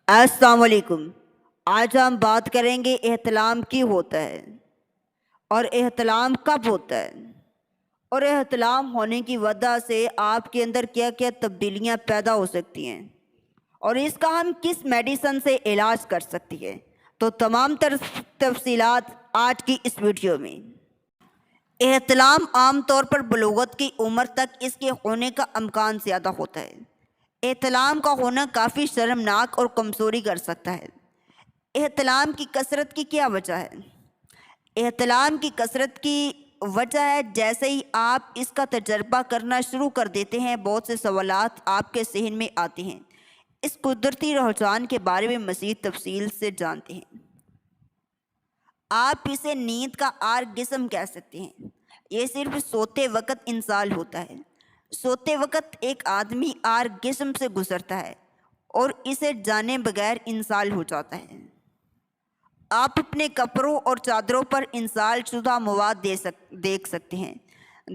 السلام علیکم۔ آج ہم بات کریں گے احتلام کی ہوتا ہے اور احتلام کب ہوتا ہے، اور احتلام ہونے کی وجہ سے آپ کے اندر کیا کیا تبدیلیاں پیدا ہو سکتی ہیں، اور اس کا ہم کس میڈیسن سے علاج کر سکتی ہے۔ تو تمام تفصیلات آج کی اس ویڈیو میں۔ احتلام عام طور پر بلوغت کی عمر تک اس کے ہونے کا امکان زیادہ ہوتا ہے۔ احتلام کا ہونا کافی شرمناک اور کمزوری کر سکتا ہے۔ احتلام کی کثرت کی کیا وجہ ہے؟ احتلام کی کثرت کی وجہ ہے جیسے ہی آپ اس کا تجربہ کرنا شروع کر دیتے ہیں، بہت سے سوالات آپ کے ذہن میں آتے ہیں۔ اس قدرتی رجحان کے بارے میں مزید تفصیل سے جانتے ہیں۔ آپ اسے نیند کا آرگزم کہہ سکتے ہیں۔ یہ صرف سوتے وقت انزال ہوتا ہے۔ سوتے وقت ایک آدمی آرگزم سے گزرتا ہے اور اسے جانے بغیر انزال ہو جاتا ہے۔ آپ اپنے کپڑوں اور چادروں پر انزال شدہ مواد دیکھ سکتے ہیں۔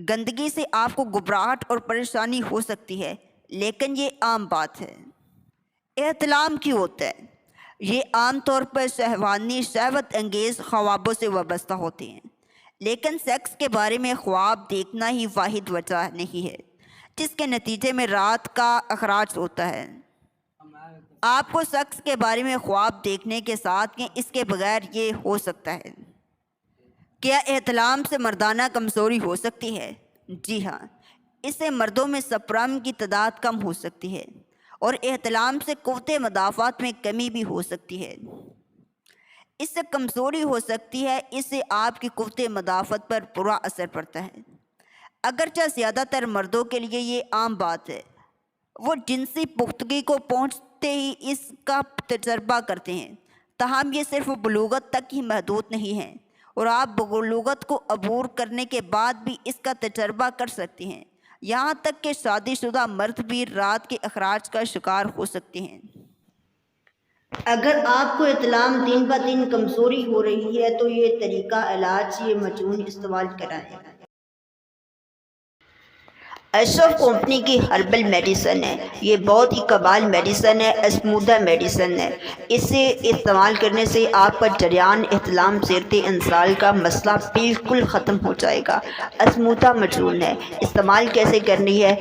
گندگی سے آپ کو گھبراہٹ اور پریشانی ہو سکتی ہے، لیکن یہ عام بات ہے۔ احتلام کیوں ہوتا ہے؟ یہ عام طور پر شہوانی شہوت انگیز خوابوں سے وابستہ ہوتے ہیں، لیکن سیکس کے بارے میں خواب دیکھنا ہی واحد وجہ نہیں ہے جس کے نتیجے میں رات کا اخراج ہوتا ہے۔ آپ کو سیکس کے بارے میں خواب دیکھنے کے ساتھ کہ اس کے بغیر یہ ہو سکتا ہے۔ کیا احتلام سے مردانہ کمزوری ہو سکتی ہے؟ جی ہاں، اس سے مردوں میں سپرم کی تعداد کم ہو سکتی ہے، اور احتلام سے قوت مدافعت میں کمی بھی ہو سکتی ہے۔ اس سے کمزوری ہو سکتی ہے، اس سے آپ کی قوت مدافعت پر برا اثر پڑتا ہے۔ اگرچہ زیادہ تر مردوں کے لیے یہ عام بات ہے، وہ جنسی پختگی کو پہنچتے ہی اس کا تجربہ کرتے ہیں، تاہم یہ صرف بلوغت تک ہی محدود نہیں ہے، اور آپ بلوغت کو عبور کرنے کے بعد بھی اس کا تجربہ کر سکتے ہیں۔ یہاں تک کہ شادی شدہ مرد بھی رات کے اخراج کا شکار ہو سکتے ہیں۔ اگر آپ کو احتلام دن بہ دن کمزوری ہو رہی ہے تو یہ طریقہ علاج یہ مجنون استعمال کرائیں۔ اشرف کمپنی کی ہربل میڈیسن ہے، یہ بہت ہی کمال میڈیسن ہے، اسمودہ میڈیسن ہے۔ اسے استعمال کرنے سے آپ کا جریان احتلام زیر انزال کا مسئلہ بالکل ختم ہو جائے گا۔ اسمودہ مجنون ہے۔ استعمال کیسے کرنی ہے؟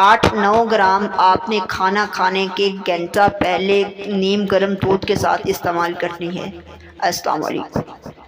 8-9 گرام آپ نے کھانا کھانے کے گھنٹہ پہلے نیم گرم دودھ کے ساتھ استعمال کرنی ہے۔ السلام علیکم۔